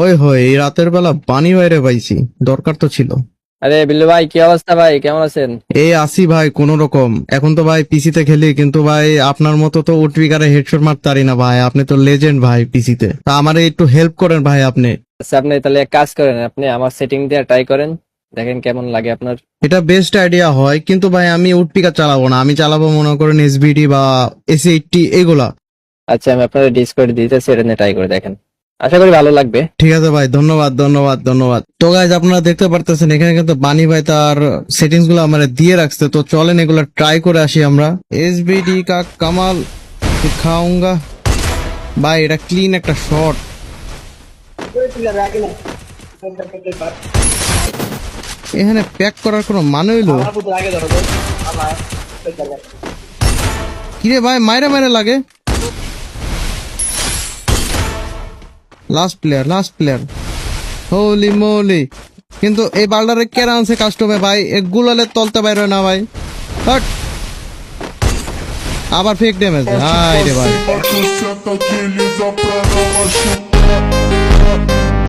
ওই হয় এই রাতের বেলা পানি বাইরে পাইছি, দরকার তো ছিল। আরে বিল্লু ভাই, কি অবস্থা ভাই? কেমন আছেন? এই আসি ভাই কোন রকম। এখন তো ভাই পিসিতে খেলি, কিন্তু ভাই আপনার মতো তো উঠবিকারে হেডশট মারতে পারি না ভাই। আপনি তো লেজেন্ড ভাই পিসিতে, তা আমারে একটু হেল্প করেন ভাই আপনি। আচ্ছা, আপনি তাহলে এক কাজ করেন, আপনি আমার সেটিং দিয়ে ট্রাই করেন, দেখেন কেমন লাগে আপনার। এটা বেস্ট আইডিয়া হয়, কিন্তু ভাই আমি উঠপিকার চালাবো না, আমি চালাবো মনে করেন এসবিডি বা এসি80 এগুলা। আচ্ছা, আমি আপনার ডিসকর্ড দিতেছি, এটা নিয়ে ট্রাই করে দেখেন, আশা করি ভালো লাগবে। ঠিক আছে ভাই, ধন্যবাদ ধন্যবাদ ধন্যবাদ। তো গাইজ আপনারা দেখতে পারতেছেন এখানে কিন্তু বানি ভাই তার সেটিংস গুলো আমার দিয়ে রাখছে, তো চলেন এগুলো ট্রাই করে আসি আমরা। এসবিডি কা কামাল খাউঙ্গা। ভাই এটা ক্লিন একটা শট। এখানে প্যাক করার কোনো মানে হইলো? কিরে ভাই মাইরা মাইরা লাগে। লাস্ট প্লেয়ার হোলি মোলি। কিন্তু এই বাল্ডারে কেরা আনছে কাস্টমে ভাই, এক গুলালে তলতে বাইরে না ভাই। হট। আবার ফেক ড্যামেজ। হাই রে ভাই।